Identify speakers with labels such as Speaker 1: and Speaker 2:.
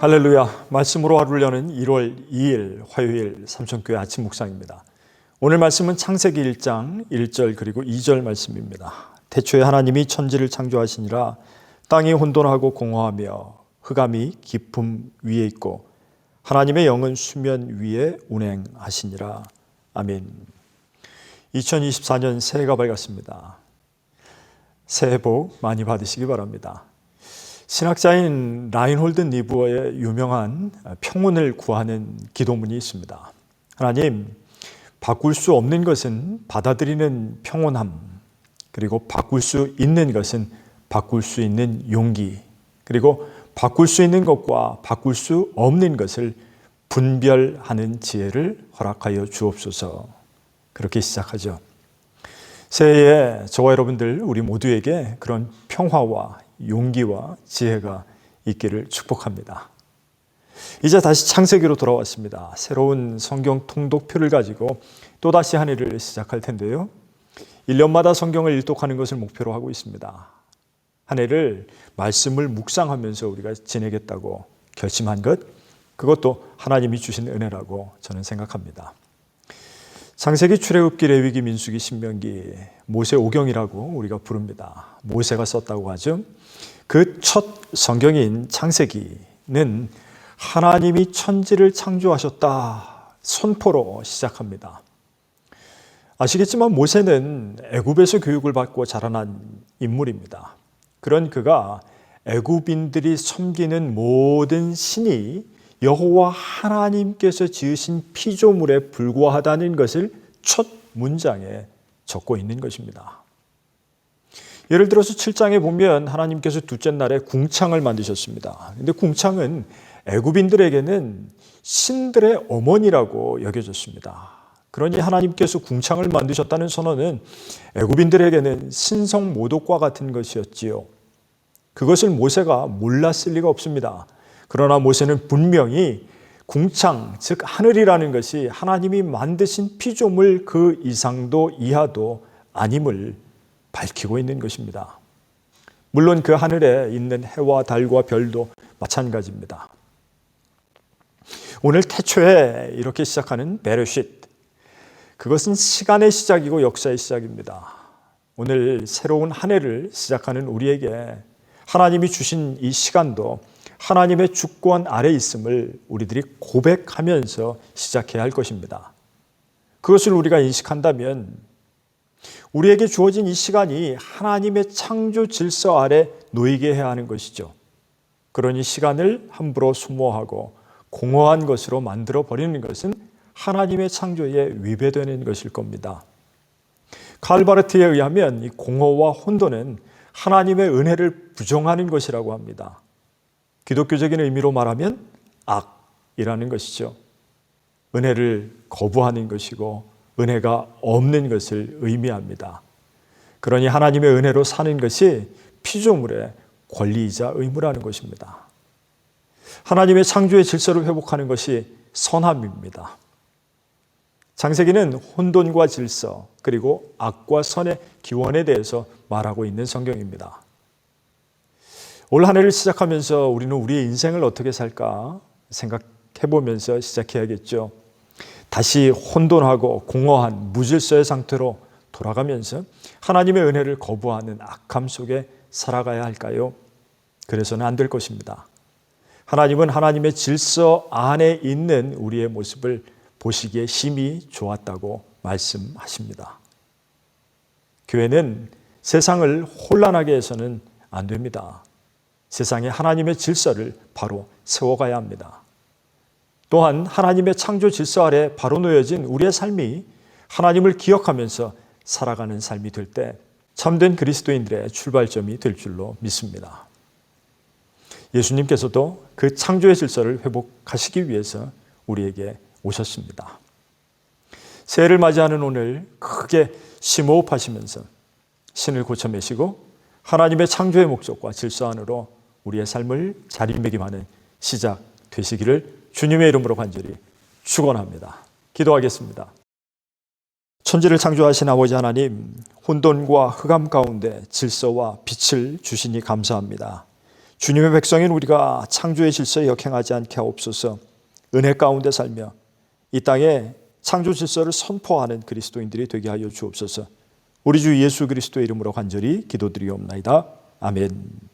Speaker 1: 할렐루야. 말씀으로 하루를 여는 1월 2일 화요일 삼천교회 아침 묵상입니다. 오늘 말씀은 창세기 1장 1절 그리고 2절 말씀입니다. 태초에 하나님이 천지를 창조하시니라. 땅이 혼돈하고 공허하며 흑암이 깊음 위에 있고 하나님의 영은 수면 위에 운행하시니라. 아멘. 2024년 새해가 밝았습니다. 새해 복 많이 받으시기 바랍니다. 신학자인 라인홀드 니부어의 유명한 평온을 구하는 기도문이 있습니다. 하나님, 바꿀 수 없는 것은 받아들이는 평온함, 그리고 바꿀 수 있는 것은 바꿀 수 있는 용기, 그리고 바꿀 수 있는 것과 바꿀 수 없는 것을 분별하는 지혜를 허락하여 주옵소서. 그렇게 시작하죠. 새해에 저와 여러분들 우리 모두에게 그런 평화와 용기와 지혜가 있기를 축복합니다. 이제 다시 창세기로 돌아왔습니다. 새로운 성경 통독표를 가지고 또다시 한 해를 시작할 텐데요. 1년마다 성경을 일독하는 것을 목표로 하고 있습니다. 한 해를 말씀을 묵상하면서 우리가 지내겠다고 결심한 것, 그것도 하나님이 주신 은혜라고 저는 생각합니다. 창세기, 출애굽기, 레위기, 민수기, 신명기, 모세오경이라고 우리가 부릅니다. 모세가 썼다고 하죠. 그 첫 성경인 창세기는 하나님이 천지를 창조하셨다 선포로 시작합니다. 아시겠지만 모세는 애굽에서 교육을 받고 자라난 인물입니다. 그런 그가 애굽인들이 섬기는 모든 신이 여호와 하나님께서 지으신 피조물에 불과하다는 것을 첫 문장에 적고 있는 것입니다. 예를 들어서 7장에 보면 하나님께서 둘째 날에 궁창을 만드셨습니다. 그런데 궁창은 애굽인들에게는 신들의 어머니라고 여겨졌습니다. 그러니 하나님께서 궁창을 만드셨다는 선언은 애굽인들에게는 신성 모독과 같은 것이었지요. 그것을 모세가 몰랐을 리가 없습니다. 그러나 모세는 분명히 궁창, 즉 하늘이라는 것이 하나님이 만드신 피조물 그 이상도 이하도 아님을 밝히고 있는 것입니다. 물론 그 하늘에 있는 해와 달과 별도 마찬가지입니다. 오늘 태초에 이렇게 시작하는 베레쉿, 그것은 시간의 시작이고 역사의 시작입니다. 오늘 새로운 한 해를 시작하는 우리에게 하나님이 주신 이 시간도 하나님의 주권 아래 있음을 우리들이 고백하면서 시작해야 할 것입니다. 그것을 우리가 인식한다면 우리에게 주어진 이 시간이 하나님의 창조 질서 아래 놓이게 해야 하는 것이죠. 그러니 시간을 함부로 소모하고 공허한 것으로 만들어 버리는 것은 하나님의 창조에 위배되는 것일 겁니다. 칼바르트에 의하면 이 공허와 혼돈은 하나님의 은혜를 부정하는 것이라고 합니다. 기독교적인 의미로 말하면 악이라는 것이죠. 은혜를 거부하는 것이고 은혜가 없는 것을 의미합니다. 그러니 하나님의 은혜로 사는 것이 피조물의 권리이자 의무라는 것입니다. 하나님의 창조의 질서를 회복하는 것이 선함입니다. 창세기는 혼돈과 질서 그리고 악과 선의 기원에 대해서 말하고 있는 성경입니다. 올 한 해를 시작하면서 우리는 우리의 인생을 어떻게 살까 생각해보면서 시작해야겠죠. 다시 혼돈하고 공허한 무질서의 상태로 돌아가면서 하나님의 은혜를 거부하는 악함 속에 살아가야 할까요? 그래서는 안 될 것입니다. 하나님은 하나님의 질서 안에 있는 우리의 모습을 보시기에 심히 좋았다고 말씀하십니다. 교회는 세상을 혼란하게 해서는 안 됩니다. 세상에 하나님의 질서를 바로 세워가야 합니다. 또한 하나님의 창조 질서 아래 바로 놓여진 우리의 삶이 하나님을 기억하면서 살아가는 삶이 될 때 참된 그리스도인들의 출발점이 될 줄로 믿습니다. 예수님께서도 그 창조의 질서를 회복하시기 위해서 우리에게 오셨습니다. 새해를 맞이하는 오늘 크게 심호흡하시면서 신을 고쳐매시고 하나님의 창조의 목적과 질서 안으로 우리의 삶을 자리매김하는 시작 되시기를 주님의 이름으로 간절히 축원합니다. 기도하겠습니다. 천지를 창조하신 아버지 하나님, 혼돈과 흑암 가운데 질서와 빛을 주시니 감사합니다. 주님의 백성인 우리가 창조의 질서에 역행하지 않게 하옵소서. 은혜 가운데 살며 이 땅에 창조 질서를 선포하는 그리스도인들이 되게 하여 주옵소서. 우리 주 예수 그리스도의 이름으로 간절히 기도드리옵나이다. 아멘.